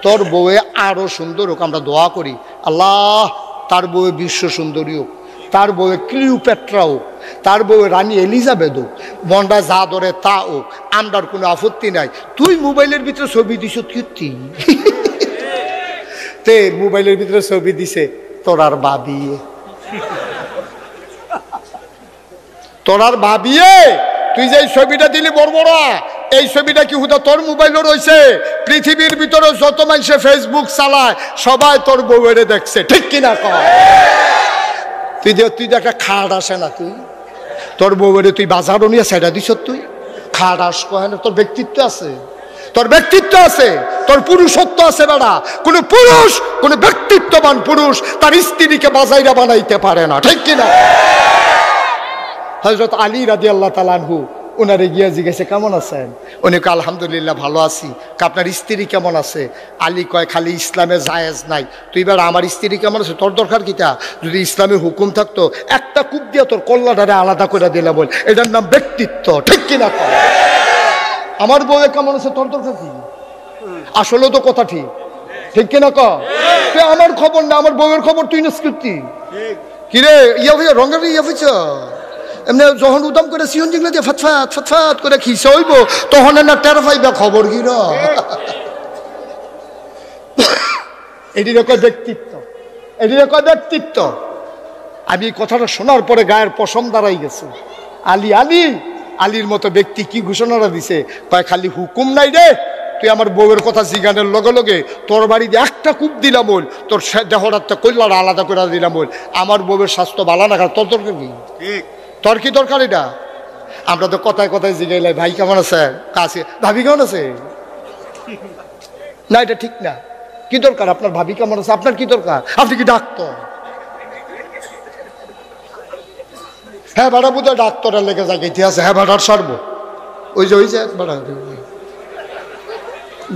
তোর বউয়ে আরো সুন্দর হোক, আমরা দোয়া করি আল্লাহ তার বউয়ে বিশ্ব সুন্দরী হোক, তার বউয়ে ক্লিওপেট্রা হোক, তার বউয়ে রানী এলিজাবেথ হোক, মনটা যা ধরে তা হোক, আমরার কোনো আপত্তি নাই। তুই মোবাইলের ভিতরে ছবি দিছ কীর্তি তে মোবাইলের ভিতরে ছবি দিছে তোর আর ভাবিয়ে, তোর আর ভাবিয়ে তুই যে ছবিটা দিলি বড়বড়া, এই ছবিটা কি হুদা তোর মোবাইলও রয়েছে? পৃথিবীর ভিতরে যত মানুষে ফেসবুক চালায় সবাই তোর বউয়েরে দেখছে, ঠিক কিনা কয়? তুই একটা খাট আসে না, তুই তোর বউয়েরে তুই বাজারও নিয়ে সেটা দিস, তুই খাট আস কয় না? তোর ব্যক্তিত্ব আছে, তোর ব্যক্তিত্ব আছে, তোর পুরুষত্ব আছে বেড়া। কোন পুরুষ, কোন ব্যক্তিত্ববান পুরুষ তার স্ত্রীকে বাজাইরা বানাইতে পারে না, ঠিক কিনা? হযরত আলী রাদিয়াল্লাহু তাআলা আনহু ওনারে গিয়া জিজ্ঞেসে কেমন আছেন? উনি কয় আলহামদুলিল্লাহ ভালো আছি। আপনার স্ত্রী কেমন আছে? আলী কয় খালি ইসলামে জায়েজ নাই, তুই এবার আমার স্ত্রী কেমন আছে তোর দরকার কিটা? যদি ইসলামে হুকুম থাকতো একটা কূপ দিয়া তোর কল্লাটারে আলাদা করে দিলা, বল এটার নাম ব্যক্তিত্ব, ঠিক কিনা? আমার বউয়ে কেমন আছে তোর দরকার কি? আসলে তো কথা ঠিক, ঠিক কিনা ক? আমার খবর না, আমার বউয়ের খবর তুই না স্ক্রিপ্টি কিরে ইয়া হইয়া রঙের ইয়া হইছ। এমনি যখন উদাম করে সিয়ন জিংলা দিয়ে ফাতফাত ফাতফাত করে খিসা হইব তখন না টের পাইবা খবর কি র। এটির কয় ব্যক্তিত্ব, এটির কয় ব্যক্তিত্ব। আমি এই কথাটা শোনার পরে গায়ের পশম দাঁড়াই গেছে। আলী আলী আলীর মতো ব্যক্তি কি ঘোষণাটা দিছে? কয় খালি হুকুম নাই রে, তুই আমার বউয়ের কথা জিগানের লগে লগে তোর বাড়িতে একটা কূপ দিলাম বল, তোর দেহরাতে কইলাটা আলাদা করে দিলাম বল, আমার বউয়ের স্বাস্থ্য ভালো না, তোর দরকার কি? তোর কি দরকার এটা? আমরা তো কথায় কথায় জিগাইলাই ভাই কেমন আছে, কাছে ভাবি কেমন আছে, না এটা ঠিক না। কি দরকার আপনার ভাবি কেমন আছে? আপনার কি দরকার? আপনি কি ডাক্তার? হ্যাঁ বেড়া বুঝে ডাক্তারের লেগে যাক ইতিহাসে, হ্যাঁ বেড়ার সর্ব ওই যে বেড়া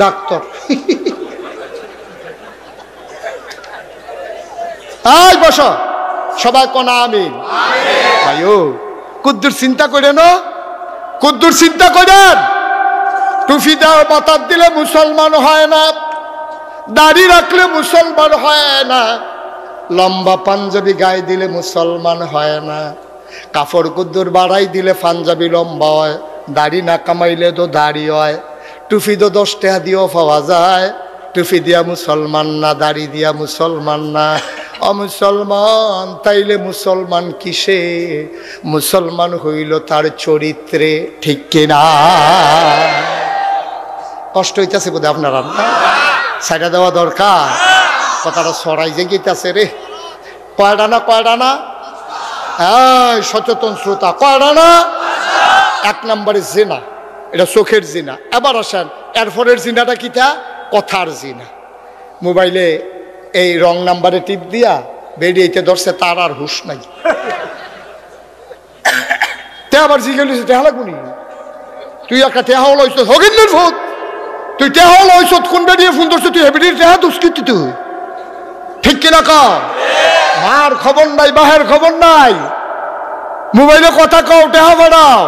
ডাক্তার। এই বস সবাই কোনা আমিন। ভাইও কুদ্দুর চিন্তা করে না, কুদ্দুর চিন্তা করেন। টুপি দেওয়া মাথার দিলে মুসলমান হয় না, দাড়ি রাখলে মুসলমান হয় না, লম্বা পাঞ্জাবি গায়ে দিলে মুসলমান হয় না, কাপড় কুদ্দুর বাড়াই দিলে পাঞ্জাবি লম্বা হয়, দাড়ি না কামাইলে তো দাড়ি হয়, টুপি তো 10 টাকা দিয়েও পাওয়া যায়, টুপি দিয়া মুসলমান না, দাড়ি দিয়া মুসলমান না। অমুসলমান তাইলে মুসলমান কিসে? মুসলমান হইল তার চরিত্রে, ঠিক কিনা? কষ্ট হইতেছে বোধ আপনার, সাইডা দেওয়া দরকার। কথাটা সরাই যে গেছে রে। কয়টা না কয়টা না? সচেতন শ্রোতা, কয়টা না? 1 নম্বরে জিনা, এটা চোখের জিনা। এবার আসেন এরপরের জিনাটা কিটা? কথার জিনা। মোবাইলে এই রং নাম্বারে টিপ দিয়া বেরিয়েতে ধরছে, তার আর হুশ নাই। তে আবার জিজ্ঞেস টেহা লাগুনি, তুই একটা টেহা লইছ হগিন্দের ভূত, তুই টেহা লইছ কোন বেরিয়ে ফোন ধরছ তুই হেবিটির টেহা দুষ্কৃতি তুই ঠিক কিনা কও মার খবর নাই বাহের খবর নাই মোবাইলে কথা কও টেহা বাড়াও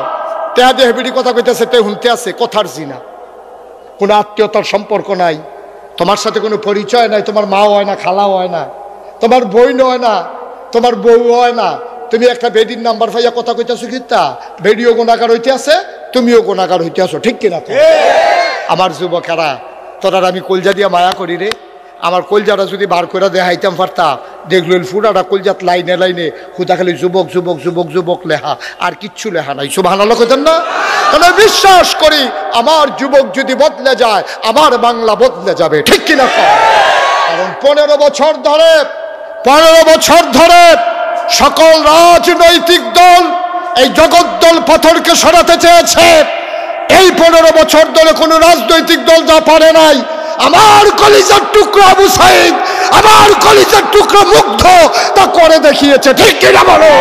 টেহা দিয়ে হেবিটি কথা কইতেছে তে শুনতে আছে কথার জিনা কোনো আত্মীয়তার সম্পর্ক নাই তোমার সাথে কোনো পরিচয় নাই তোমার মাও হয় না খালাও হয় না তোমার বোন হয় না তোমার বউ হয় না তুমি একটা বেডির নাম্বার পাইয়া কথা কইতেছো কিতা বেডিও গুণাগার হইতে আছে তুমিও গুণাগার হইতে আছো ঠিক কিনা আমার যুবকেরা তোরা আমি কলজা দিয়া মায়া করি রে আমার কলজাটা যদি বার করে দেখাইতাম পারতাম দেখলো ফুরাটা কলজাত লাইনে লাইনে হুদা খালি যুবক যুবক যুবক যুবক লেহা আর কিচ্ছু লেহা নাই সুবহানাল্লাহ কইতেন না তাহলে বিশ্বাস করি আমার যুবক যদি বদলে যায় আমার বাংলা বদলে যাবে ঠিক কিনা কারণ 15 বছর ধরে সকল রাজনৈতিক দল এই জগদ্দল পাথরকে সরাতে চেয়েছে এই 15 বছর ধরে কোনো রাজনৈতিক দল যা পারে নাই আমার কলিজার টুকরা আবু সাইদ আমার কলিজার টুকরা মুগ্ধ তা করে দেখিয়েছে ঠিক কিনা বলো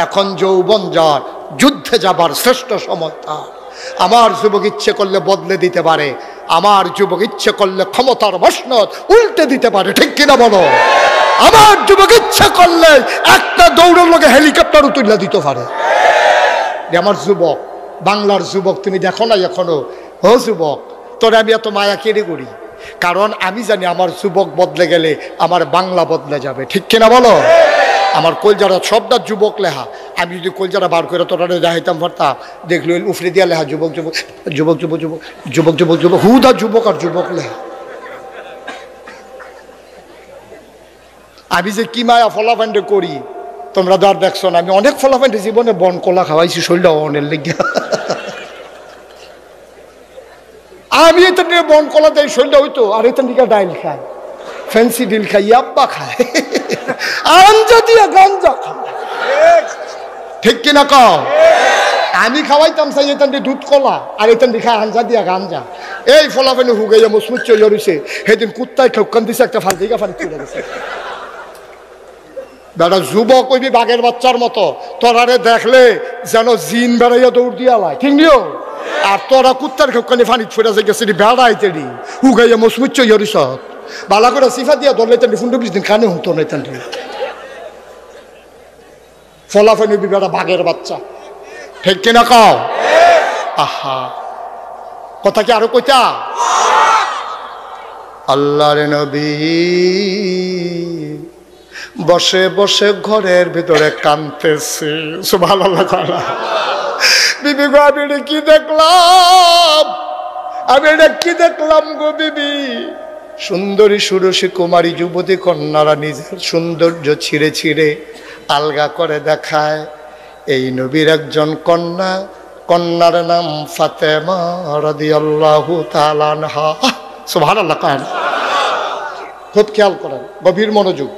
এখন যৌবন যার যুদ্ধে যাবার শ্রেষ্ঠ সময় তার আমার যুবক ইচ্ছে করলে বদলে দিতে পারে আমার যুবক ইচ্ছে করলে ক্ষমতার মসনদ উল্টে দিতে পারে ঠিক কিনা বলো আমার যুবক ইচ্ছে করলে একটা দৌড়ের লোকে হেলিকপ্টার তুলে দিতে পারে আমার যুবক বাংলার যুবক তুমি দেখো না এখনো ও যুবক তোরে আমি এত মায়া কেড়ে করি কারণ আমি জানি আমার যুবক বদলে গেলে আমার বাংলা বদলে যাবে ঠিক কিনা বলো আমার কলজারা সবটা যুবক লেহা আমি যদি কলজারা বার করে তোরা দেখাইতাম পারতাম দেখলো উফরে দিয়া লেহা যুবক যুবক যুবক যুবক যুবক যুবক যুবক যুবক হুদা যুবক আর যুবক লেহা আমি যে কি মায়া ফলাফান্ডে করি তোমরা তো আর দেখছো না আমি অনেক ফলাফান্ডে জীবনে বন কলা খাওয়াইছি শরীরটা অনেক লেগে আমি এটা নিয়ে বন কলা দেয় শরীরটা হইতো আর এটা নিকা ডাইল খায় ফ্যান্সি ডিল খাই আব্বা খায় আঞ্জা দিয়া গাঞ্জা খায় ঠিক কিনা কও আমি খাওয়াইতাম চাই এখান দিয়ে দুধ কলা আর এখান দিয়ে খায় আঞ্জা দিয়া গাঞ্জা এই ফলাফানি হুগাইয়া মুসমুচ চলে রয়েছে সেদিন কুত্তায় খেউকান দিছে একটা ফাল দিকে ফানি তুলে গেছে বেটা যুবক কইবি বাঘের বাচ্চার মতো তোরারে দেখলে যেন জিন বেড়াইয়া দৌড় দিয়া লাই ঠিক নিও আর তোরা কুত্তার খেউকানি ফানি ফুটা যে গেছে বেড়াইতেরি হুগাইয়া মুসমুচ চলে রয়েছ বালা করে সিফা দিয়া ধরলে তেন ফুন্ডু বিশ দিন কানে হুঁতো নাই তেন ফলাফানি বেটা বাঘের বাচ্চা ঠিক কিনা কও আহা কথা কি আরো কইতা আল্লাহর নবী বসে বসে ঘরের ভিতরে কাঁদতেছে সুবহানাল্লাহ বিবি গো আমি এটা কি দেখলাম গো বিবি সুন্দরী সুরসী কুমারী যুবতী কন্যারা নিজের সৌন্দর্য ছিঁড়ে ছিঁড়ে আলগা করে দেখায় এই নবীর একজন কন্যার নাম ফাতেমা রাদিয়াল্লাহু তাআলা আনহা সুবহানাল্লাহ খুব খেয়াল করেন গভীর মনোযোগ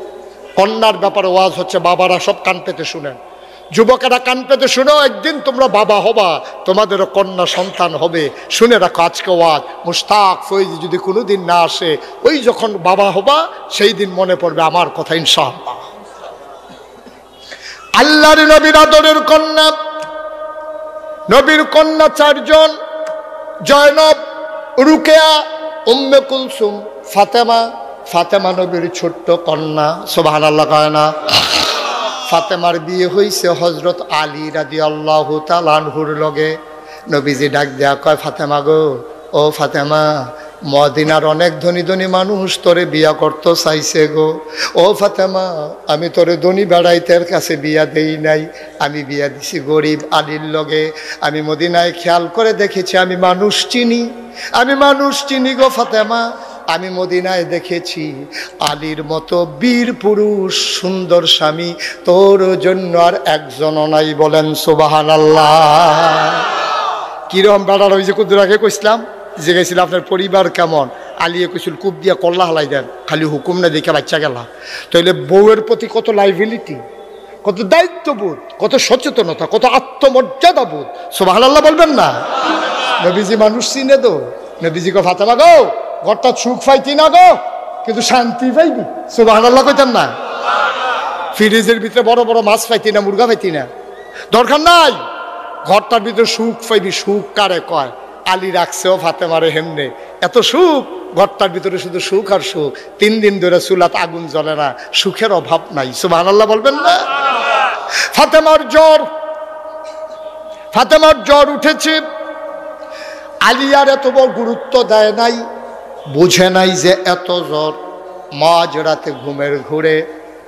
কন্যার ব্যাপারে ওয়াজ হচ্ছে বাবারা সব কান পেতে শুনেন যুবকেরা কান পেতে শুনো একদিন তোমরা বাবা হবা তোমাদেরও কন্যা সন্তান হবে শুনে রাখো আজকে ওয়াজ মুশতাক ফৈজ যদি কোনোদিন না আসে ওই যখন বাবা হবা সেই দিন মনে পড়বে আমার কথা ইনশাআল্লাহ আল্লাহর নবীর আদরের কন্যা নবীর কন্যা 4 জন জয়নব রুকেয়া উম্মে কুলসুম ফাতেমা নবীর ছোট্ট কন্যা সুবহানাল্লাহ কয় না ফাতেমার বিয়ে হয়েছে হযরত আলী রাদিয়াল্লাহু তাআলা আনহুর লগে নবীজি ডাক দেয়া কয় ফাতেমা গো ও ফাতেমা মদিনার অনেক ধনী ধনী মানুষ তোরে বিয়া করতে চাইছে গো ও ফাতেমা আমি তোরে ধনী বেড়াইতের কাছে বিয়া দেই নাই আমি বিয়া দিছি গরিব আলীর লগে আমি মদিনায় খেয়াল করে দেখেছি আমি মানুষ চিনি গো ফাতেমা আমি মদিনায় দেখেছি আলীর মতো বীর পুরুষ সুন্দর স্বামী তোর জন্য আর একজনও নাই বলেন সুবহানাল্লাহ কিরম বেড়ার ওই যে কুদুর আগে কইছিলাম যে গেছিল আপনার পরিবার কেমন আলিয়ে কইছিল কূপ দিয়া কল্লা হালাই দেন খালি হুকুম না দেখে বাচ্চা গেলা তাইলে বউয়ের প্রতি কত লাইবিলিটি কত দায়িত্ববোধ কত সচেতনতা কত আত্মমর্যাদাবোধ সুবহানাল্লাহ বলবেন না নবীজি মানুষ চিনে তো নবীজি কো ফাতেমা গো ঘরটা সুখ পাইতি না গো কিন্তু শান্তি পাইবি সুবহানাল্লাহ কইতেন না ফ্রিজের ভিতরে বড় বড় মাছ পাইতি না মুরগা পাইতি না দরকার নাই ঘরটার ভিতরে সুখ পাইবি সুখ কারে কয় আলী রাখছেও ফাতেমারে হেমনে, এত সুখ, ঘরটার ভিতরে শুধু সুখ আর সুখ। 3 দিন ধরে চুলাত আগুন জ্বলে না, সুখের অভাব নাই। সুবহানাল্লাহ বলবেন না? ফাতেমার জ্বর উঠেছে। আলী আর এত বড় গুরুত্ব দেয় নাই, বুঝে নাই যে এত জ্বর। মাঝ রাতে ঘুমের ঘুরে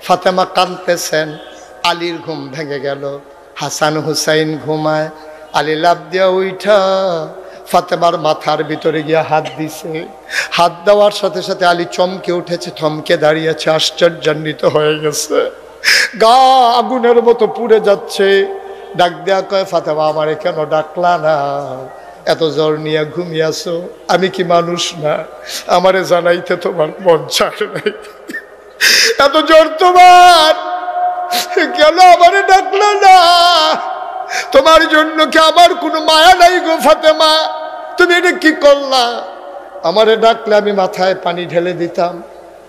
ফাতেমা কাঁদতেছেন, আলীর ঘুম ভেঙে গেল। হাসান হুসাইন ঘুমায়, আলী লাফ দিয়া উঠা ফাতেমার মাথার ভিতরে গিয়ে হাত দিছে। হাত দেওয়ার সাথে সাথে আলী চমকে উঠেছে, থমকে দাঁড়িয়েছে, আশ্চর্যান্বিত হয়ে গেছে, গা আগুনের মতো পুড়ে যাচ্ছে। ডাক দেয়া কয়, ফাতেমা আমারে কেন ডাকলা না? এত জ্বর নিয়ে ঘুমিয়েছো, আমি কি মানুষ না? আমারে জানাইতে তোমার মন চায় নাই? এত জ্বর তোমার, কেন আমারে ডাকলা না? তোমার জন্য কি আমার কোনো মায়া নাই গো ফাতেমা? তুমি এটা কি করলা? আমারে ডাকলে আমি মাথায় পানি ঢেলে দিতাম,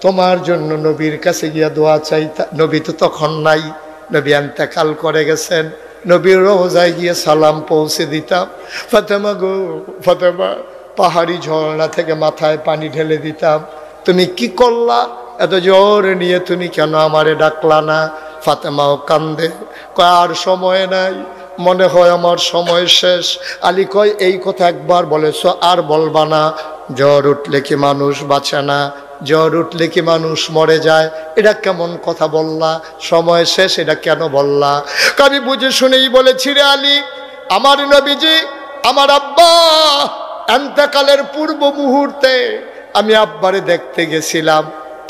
তোমার জন্য নবীর কাছে গিয়া দোয়া চাইতাম। নবী তো তখন নাই, নবী ইন্তেকাল করে গেছেন। নবীর রোজায় গিয়ে সালাম পৌঁছে দিতাম। ফাতেমা গো ফাতেমা, পাহাড়ি ঝর্ণা থেকে মাথায় পানি ঢেলে দিতাম। তুমি কি করলা? এত জ্বর নিয়ে তুমি কেন আমারে ডাকলা না? ফাতেমাও কান্দে, কয় আর সময় নাই, মনে হয় আমার সময় শেষ। আলী কয়, এই কথা একবার বলেছ, আর বলবা না। জ্বর উঠলে কি মানুষ বাঁচে না? জ্বর উঠলে কি মানুষ মরে যায়? এটা কেমন কথা বললা? সময় শেষ এটা কেন বললা? আমি বুঝে শুনেই বলেছি রে আলী, আমার নবীজি, আমার আব্বা ইন্তেকালের পূর্ব মুহূর্তে আমি আব্বারে দেখতে গেছিলাম।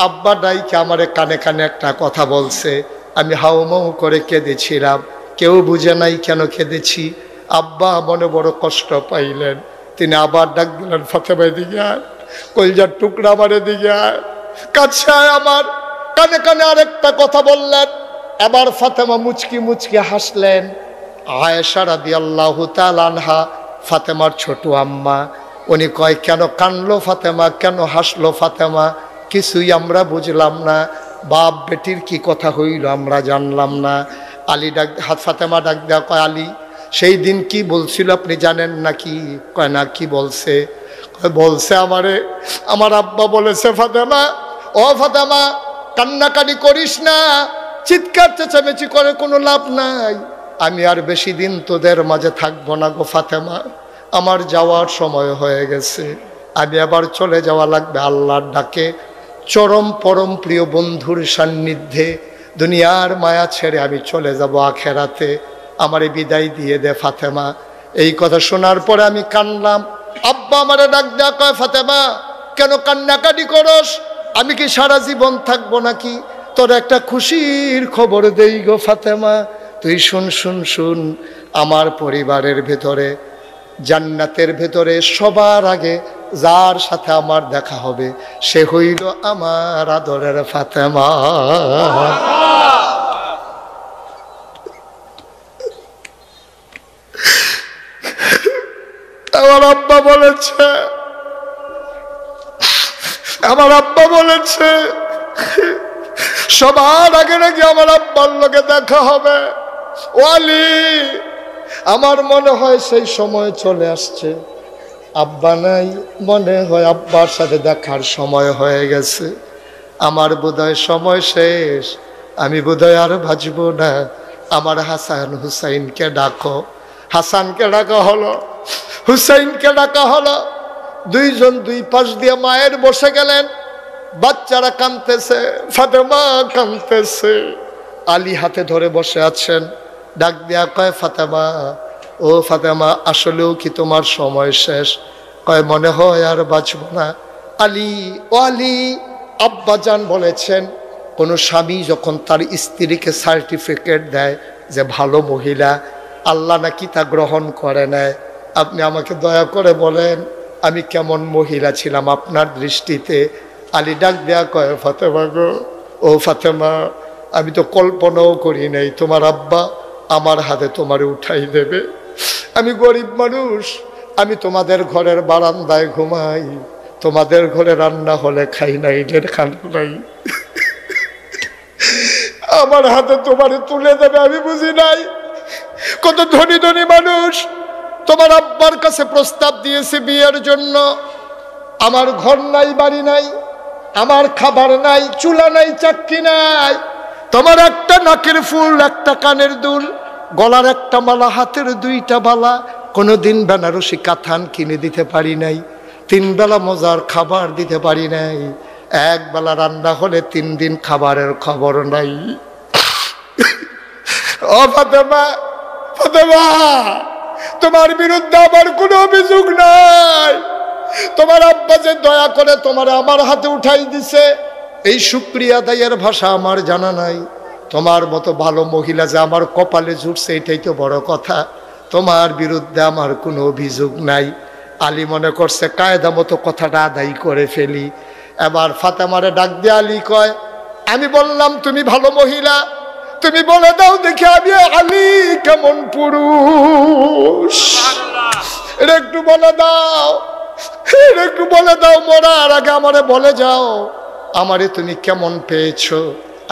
আব্বা ডাইকে আমারে কানে কানে একটা কথা বলছে, আমি হাউমাউ করে কেঁদেছিলাম। কেউ বুঝে নাই কেন কেঁদেছি। আব্বা মনে বড় কষ্ট পাইলেন, তিনি আবার ডাক দিলেন, ফাতেমা দিকে আয়, কলজার টুকরা আমারে দিকে আয়, কাছে আয়। আমার কানে কানে আরেকটা কথা বললেন। এবার ফাতেমা মুচকি মুচকি হাসলেন। আয়েশা রাদিয়াল্লাহু তাআলা আনহা, ফাতেমার ছোট আম্মা, উনি কয়, কেন কানলো ফাতেমা, কেন হাসলো ফাতেমা? কিছুই আমরা বুঝলাম না, বাপ বেটির কি কথা হইল আমরা জানলাম না। আলী ডাক, ফাতেমা ডাক দেয়া কয়, আলী সেই দিন কি বলছিল আপনি জানেন নাকি? কয় না, কি বলছে? কয়, বলছে আমারে, আমার আব্বা বলেছে, ফাতেমা ও ফাতেমা কান্নাকাটি করিস না, চিৎকার চেঁচামেচি করে কোনো লাভ নাই। আমি আর বেশি দিন তোদের মাঝে থাকবো না গো ফাতেমা, আমার যাওয়ার সময় হয়ে গেছে, আমি আবার চলে যাওয়া লাগবে আল্লাহর ডাকে, চরম পরম প্রিয় বন্ধুর সান্নিধ্যে। দুনিয়ার মায়া ছেড়ে আমি চলে যাব আখেরাতে, আমারে বিদায় দিয়ে দে ফাতেমা। এই কথা শোনার পরে আমি কানলাম। আব্বা আমারে ডাক দেয়া কয়, ফাতেমা কেন কান্নাকাটি করস? আমি কি সারা জীবন থাকবো নাকি? তোর একটা খুশির খবর দেই গো ফাতেমা, তুই শুন শুন শুন। আমার পরিবারের ভেতরে, জান্নাতের ভেতরে সবার আগে যার সাথে আমার দেখা হবে সে হইল আমার আদরের ফাতেমা। আমার আব্বা বলেছে, আমার আব্বা বলেছে সবার আগে নাকি আমার আব্বার লোকে দেখা হবে। ওয়ালি, আমার মনে হয় সেই সময় চলে আসছে। আব্বা নাই, মনে হয় আব্বার সাথে দেখার সময় হয়ে গেছে। আমার বোধহয় সময় শেষ, আমি বোধহয় আর বাঁচব না। আমার হাসান হুসাইনকে ডাকো। হাসানকে ডাকা হলো, হুসাইনকে ডাকা হলো। দুইজন দুই পাশ দিয়ে মায়ের বসে গেলেন। বাচ্চারা কাঁদতেছে, ফাতেমা কাঁদতেছে, আলী হাতে ধরে বসে আছেন। ডাক দিয়া কয়, ফাতেমা ও ফাতেমা, আসলেও কি তোমার সময় শেষ? কয়, মনে হয় আর বাঁচব না। আলী, ও আলী, আব্বাজান বলেছেন কোনো স্বামী যখন তার স্ত্রীকে সার্টিফিকেট দেয় যে ভালো মহিলা, আল্লাহ নাকি তা গ্রহণ করে নেয়। আপনি আমাকে দয়া করে বলেন আমি কেমন মহিলা ছিলাম আপনার দৃষ্টিতে? আলী ডাক দেয়া কয়, ফাতেমা গো, ও ফাতেমা, আমি তো কল্পনাও করি নাই তোমার আব্বা আমার হাতে তোমারে উঠাই দেবে। আমি গরিব মানুষ, আমি তোমাদের ঘরের বারান্দায় ঘুমাই, তোমাদের ঘরে রান্না হলে খাই না, ইটের খানা নাই, আমার হাতে তোমারে তুলে দেবে আমি বুঝি নাই। কত ধনী ধনী মানুষ তোমার আব্বার কাছে প্রস্তাব দিয়েছে বিয়ের জন্য, আমার ঘর নাই, বাড়ি নাই, আমার খাবার নাই, চুলা নাই, চাক্কি নাই, তোমার একটা নাকের ফুল, একটা কানের দুল, গলার একটা মালা, হাতের দুইটা বালা, কোনোদিন বেনারসি কাথান কিনে দিতে পারি নাই, 3 বেলা মজার খাবার দিতে পারি নাই, 1 বেলা রান্না হলে 3 দিন খাবারের খবর নাই। ও ফাতেমা, ফাতেমা, তোমার বিরুদ্ধে আমার কোনো অভিযোগ নাই। তোমার আব্বা যে দয়া করে তোমার আমার হাতে উঠাই দিছে, এই শুকরিয়া আদায়ের ভাষা আমার জানা নাই। তোমার মতো ভালো মহিলা যে আমার কপালে জুটছে, এটাই তো বড় কথা। তোমার বিরুদ্ধে আমার কোনো অভিযোগ নাই। আলী মনে করছে কায়দা মতো কথাটা আদায় করে ফেলি। এবার ফাতেমারে ডাক দিয়ে আলী কয়, আমি বললাম তুমি ভালো মহিলা, তুমি বলে দাও দেখি আমি আলী কেমন পুরুষ, এটা একটু বলে দাও, এটা একটু বলে দাও, মরার আগে আমারে বলে যাও আমারে তুমি কেমন পেয়েছো,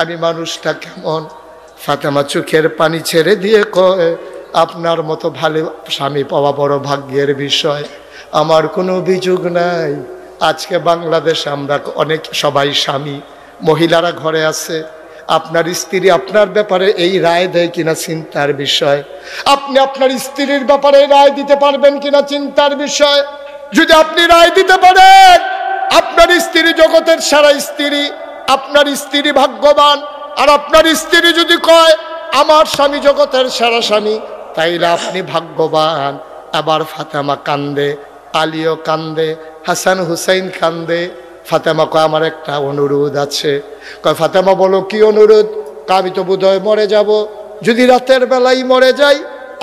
আমি মানুষটা কেমন। ফাতেমা চোখের পানি ছেড়ে দিয়ে কয়, আপনার মতো ভালো স্বামী পাওয়া বড় ভাগ্যের বিষয়, আমার কোনো অভিযোগ নাই। আজকে বাংলাদেশে আমরা অনেক সবাই স্বামী, মহিলারা ঘরে আছে, আপনার স্ত্রী আপনার ব্যাপারে এই রায় দেয় কিনা চিন্তার বিষয়। আপনি আপনার স্ত্রীর ব্যাপারে রায় দিতে পারবেন কিনা চিন্তার বিষয়। যদি আপনি রায় দিতে পারেন, আপনার স্ত্রী জগতের সেরা স্ত্রী, আপনার স্ত্রী ভাগ্যবান, আর আপনার স্ত্রী যদি কয় আমার স্বামী জগতের সেরা স্বামী, তাইলে আপনি ভাগ্যবান। আবার ফাতেমা কান্দে, আলীও কান্দে, হাসান হুসাইন কান্দে। ফাতেমা কয় আমার একটা অনুরোধ আছে। কয় ফাতেমা বলো কি অনুরোধ? আমি তো বোধহয় মরে যাব, যদি রাতের বেলায় মরে যাই,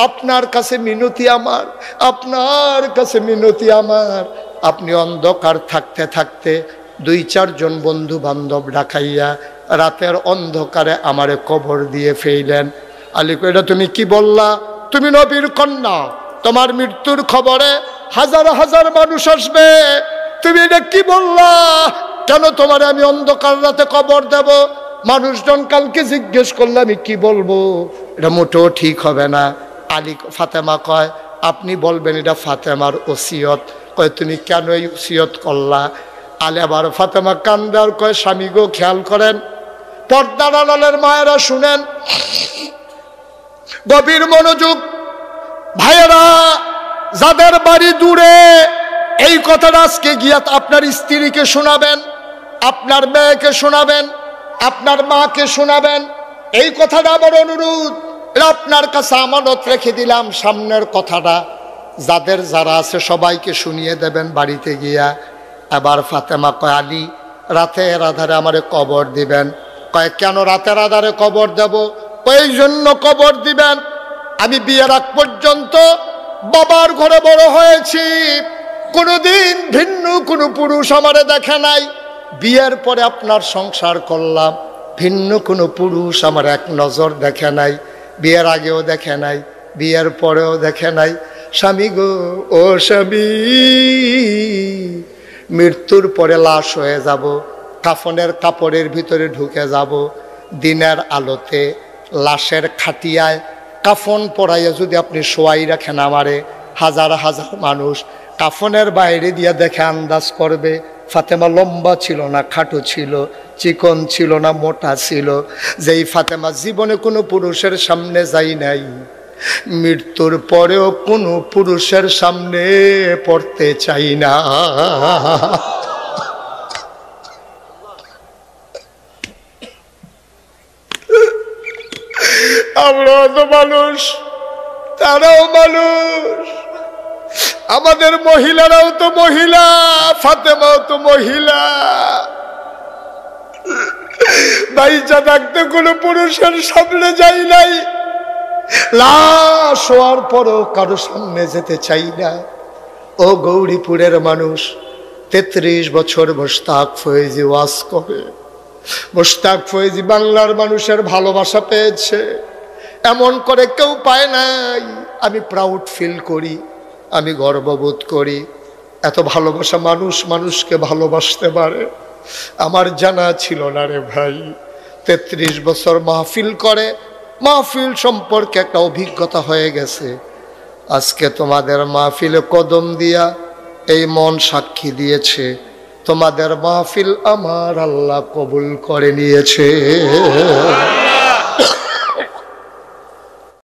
আপনার কাছে মিনতি আমার, আপনার কাছে মিনতি আমার, আপনি অন্ধকার থাকতে থাকতে 2-4 জন বন্ধু বান্ধব ডাকাইয়া রাতের অন্ধকারে আমারে কবর দিয়ে ফেইলেন। আলী কয় এটা তুমি কি বললা? তুমি নবীর কন্যা, তোমার মৃত্যুর খবরে হাজার হাজার মানুষ আসবে, তুমি এটা কি বললা? কেন তোমার আমি অন্ধকার রাতে কবর দেব? মানুষজন কালকে জিজ্ঞেস করলে আমি কি বলবো? এটা মোটেও ঠিক হবে না। আলী ফাতেমা কয় আপনি বলবেন, এটা ফাতেমার ওসিয়ত। কয় তুমি কেন এই ওসিয়ত করলা? আলী আবার ফাতেমা কান্দে আর কয় স্বামী গো, খেয়াল করেন, পর্দার আড়ালের মায়েরা শুনেন, গভীর মনোযোগ, ভাইয়েরা যাদের বাড়ি দূরে, এই কথাটা আজকে গিয়া আপনার স্ত্রীকে শোনাবেন, আপনার মেয়েকে শোনাবেন, আপনার মাকে শোনাবেন। এই কথাটা আমার অনুরোধ, আপনার কাছে আমানত রেখে দিলাম। সামনের কথাটা যাদের যারা আছে সবাইকে শুনিয়ে দেবেন বাড়িতে গিয়া। এবার ফাতেমা কয় আলী রাতের আধারে আমারে কবর দিবেন। কয় কেন রাতের আধারে কবর দেব? এই জন্য কবর দিবেন, আমি বিয়ের আগ পর্যন্ত বাবার ঘরে বড় হয়েছি, কোনোদিন ভিন্ন কোনো পুরুষ আমারে দেখে নাই। বিয়ের পরে আপনার সংসার করলাম, ভিন্ন কোনো পুরুষ আমার এক নজর দেখে নাই, বিয়ের আগেও দেখে নাই, বিয়ের পরেও দেখে নাই। স্বামী গো, ও স্বামী, মৃত্যুর পরে লাশ হয়ে যাব, কাফনের কাপড়ের ভিতরে ঢুকে যাব, দিনের আলোতে লাশের খাটিয়ায় কাফন পরাইয়া যদি আপনি শোয়াই রাখেন আমারে, হাজার হাজার মানুষ কাফনের বাইরে দিয়ে দেখে আন্দাজ করবে ফাতেমা লম্বা ছিল না খাটো ছিল, চিকন ছিল না মোটা ছিল। যেই ফাতেমা জীবনে কোনো পুরুষের সামনে যাই নাই, মৃত্যুর পরেও কোনো পুরুষের সামনে পড়তে চাই না। আমরাও তো মানুষ, তারাও মানুষ, আমাদের মহিলারাও তো মহিলা, ফাতেমাও তো মহিলা। বাইচা থাকতে কোনো পুরুষের সামনে যাই নাই, লাশ হওয়ার পরও কারো সামনে যেতে চাই না। ও গৌরীপুরের মানুষ, 33 বছর মোশতাক ফয়েজি ওয়াজ করে, মোশতাক ফয়েজি বাংলার মানুষের ভালোবাসা পেয়েছে, এমন করে কেউ পায় নাই। আমি প্রাউড ফিল করি, আমি গর্ববোধ করি, এত ভালোবাসা মানুষ মানুষকে ভালোবাসতে পারে আমার জানা ছিল না রে ভাই। 33 বছর মাহফিল করে, মাহফিল সম্পর্কে একটা অভিজ্ঞতা হয়ে গেছে। আজকে তোমাদের মাহফিলে কদম দিয়া এই মন সাক্ষী দিয়েছে তোমাদের মাহফিল আমার আল্লাহ কবুল করে নিয়েছে।